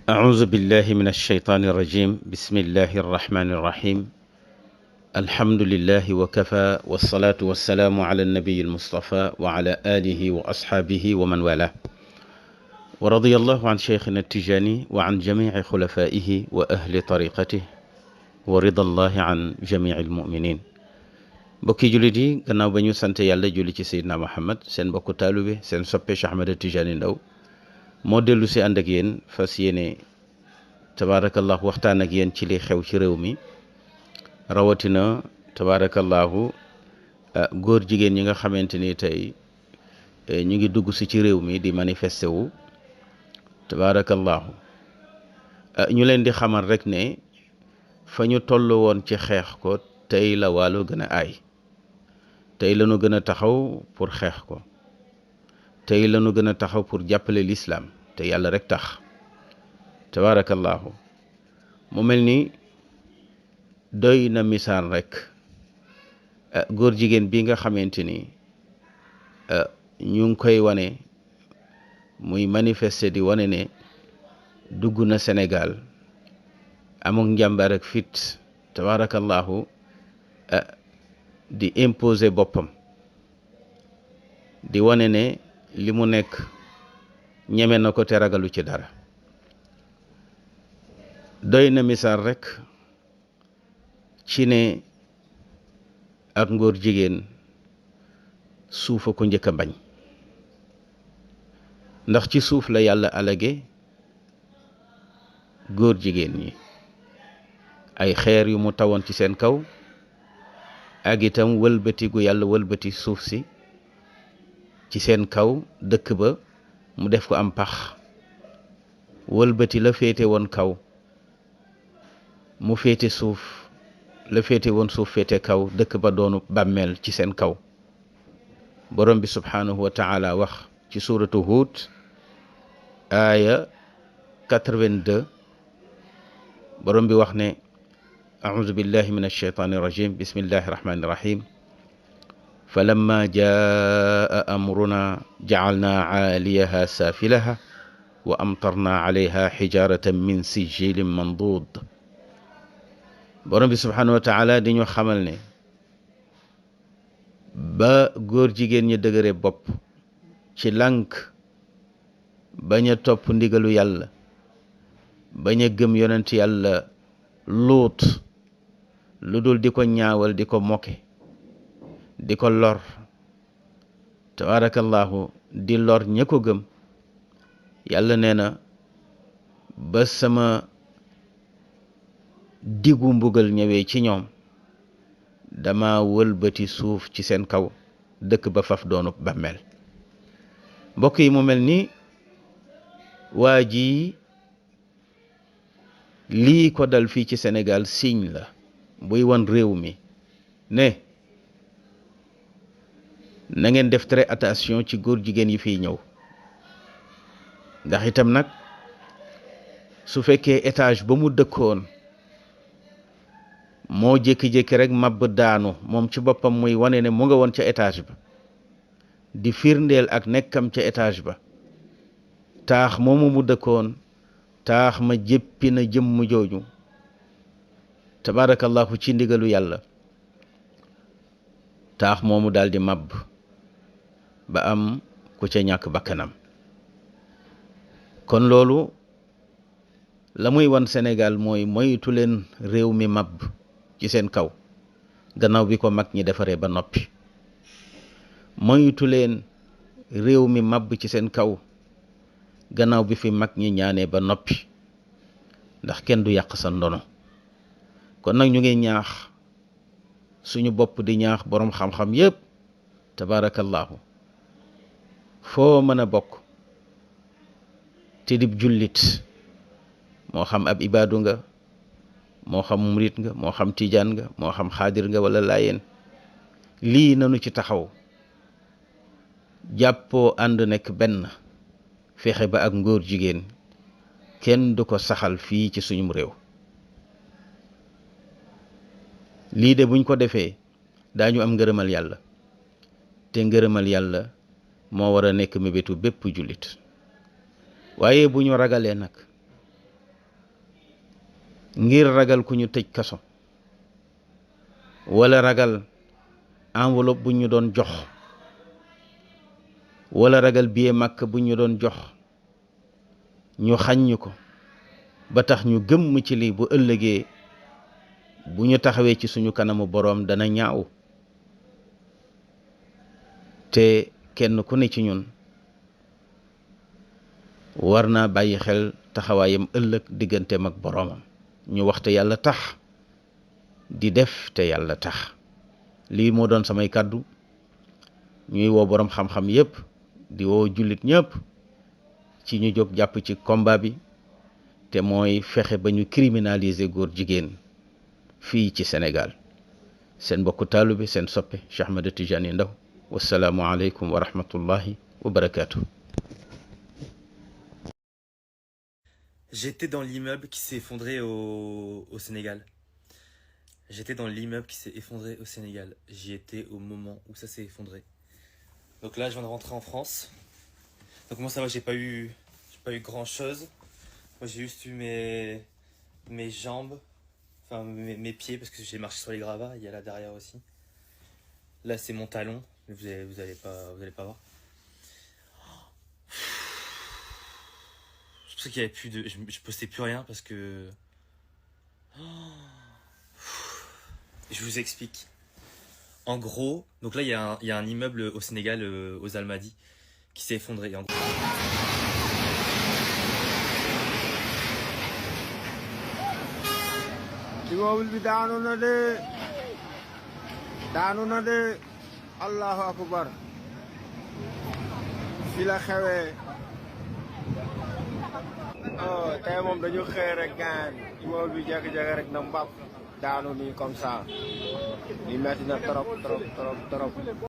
أعوذ بالله من الشيطان الرجيم بسم الله الرحمن الرحيم الحمد لله وكفى والصلاة والسلام على النبي المصطفى وعلى آله وأصحابه ومن والاه ورضي الله عن شيخنا التجاني وعن جميع خلفائه وأهل طريقته ورضا الله عن جميع المؤمنين bokki jullit yi gannaaw ba ñu sant yàlla julli ci Seydina Muhammad seen bokku taalube seen soppe Cheikh Ahmed Tidiane Ndao moo dellu si ànd ak yéen fas yéene tabaarakallahu waxtaan ak yéen ci li xew ci réew mi rawatina tabaarakallahu góor jigéen ñi nga xamante ni tey ñu ngi dugg si ci réew mi di manifester wu tabaarakallahu ñu leen di xamal rek ne fa ñu toll woon ci xeex ko tey la wàllu gën a aay tey la ñu gën a taxaw pour xeex ko tey la ñu gën a taxaw pour jàppale lislaam te yàlla rek tax tabaarakallaahu mu mel ni doy na misaal rek góor jigéen bi nga xamante ni ñu ngi koy wane muy manifester di wane ne dugg na Sénégal amul njàmbaar ak fit tabaarakallaahu di imposer boppam di wane ne li mu nekk ñeme na ko te ragalu ci dara doy na misaal rek ci ne ak ngóor jigéen suufa ko njëkk a bañ ndax ci suuf la yàlla alage góor jigéen ñi ay xeer yu mu tawoon ci seen kaw ak itam wëlbati gu yàlla wëlbati suuf si ci seen kaw dëkk ba mu def ko am pax wëlbati la féete woon kaw mu féete suuf la féete woon suuf féete kaw dëkk ba doonu bàmmeel ci seen kaw borom bi subhaanahu wa taala wax ci suuratu Huud aaya 82 borom bi wax ne أعوذ بالله من الشيطان الرجيم بسم الله الرحمن الرحيم فلما جاء أمرنا جعلنا عاليها سافلها وأمطرنا عليها حجارة من سجيل منضود borom bi subhanahu wa taala di ñu xamal ne ba góor jigéen ñi dëgëre bopp ci lànk bañ a topp ndigalu yàlla bañ a gëm yonent yàlla Luut lu dul di ko ñaawal di ko moke di ko lor tabarakallahu di lor ña ko gëm yàlla nee na ba sama diggu mbugal ñëwee ci ñoom dama wëlbati suuf ci seen kaw dëkk ba faf doonu bàmmeel mbokk yi mu mel ni waa ji lii ko dal fii ci Sénégal signe la buy wan réew mi ne na ngeen def très attention ci góor jigéen yi fiy ñëw ndax itam nag su fekkee étage ba mu dëkkoon moo jékki-jékki rek mabb daanu moom ci boppam muy wane ne mu nga woon ca étage ba di firndeel ak nekkam ca étage ba taax moomu mu dëkkoon taax ma jéppi na jëmm jooju tabarakallahu ci ndigalu yàlla taax moomu daal di màbb ba am ku ca ñàkk bakkanam kon loolu la muy wan Sénégal mooy moytu leen réew mi màbb ci seen kaw gannaaw bi ko mag ñi defaree ba noppi moytu leen réew mi màbb ci seen kaw gannaaw bi fi mag ñi ñaanee ba noppi ndax kenn du yàq sa ndono kon nag ñu ngi ñaax suñu bopp di ñaax boroom xam-xam yépp tabarakallahu foo mën a bokk te dib jullit moo xam ab ibaadu nga moo xam murit nga moo xam tijaan nga moo xam xaadir nga wala laayeen lii nanu ci taxaw jàppoo ànd nekk benn fexe ba ak ngóor jigéen kenn du ko saxal fii ci suñum réew lii de buñ ko defee daañu am ngërëmal yàlla te ngërëmal yàlla moo war a nekk mébétu bépp jullit waaye bu ñu ragalee nag ngir ragal ku ñu tëj kaso wala ragal enveloppe bu ñu doon jox wala ragal billet Makka bu ñu doon jox ñu xañ ñu ko ba tax ñu gëmm ci lii bu ëllëgee bu ñu taxawee ci suñu kanamu boroom dana ñaaw te kenn ku ne ci ñun war naa bàyyi xel taxawaayam ëllëg digganteem ak boroomam ñu waxte yàlla tax di def te yàlla tax lii moo doon samay kàddu ñuy woo boroom xam-xam yépp di woo jullit ñépp ci ñu jóg jàpp ci combat bi te mooy fexe ba ñu criminaliser góor jigéen fii ci Sénégal seen mbokku taalibe seen soppe Cheikh Ahmed Tidiane Ndao wassalaamu aleykum wa rahmatullahi wa barakatuh. J'étais dans l'immeuble qui s'est effondré au Sénégal. J'étais dans l'immeuble qui s'est effondré au Sénégal. J'y étais au moment où ça s'est effondré. Donc là, je viens de rentrer en France. Donc moi, ça va, j'ai pas eu grand chose. Moi, j'ai juste eu mes jambes, enfin mes pieds, parce que j'ai marché sur les gravats. Il y a là derrière aussi. Là, c'est mon talon. Vous allez pas voir. C'est pour ça qu'il y avait plus de, je postais plus rien parce que. Je vous explique. En gros, donc là, il y a un immeuble au Sénégal, aux Almadies, qui s'est effondré. En gros. Immeuble bi daanu na de Allahu akbar fi la xewee tey moom dañu xëy rek gaan immeuble bi jékki-jékki rek na mbap daanu nii comme ça li metti na trop trop trop trop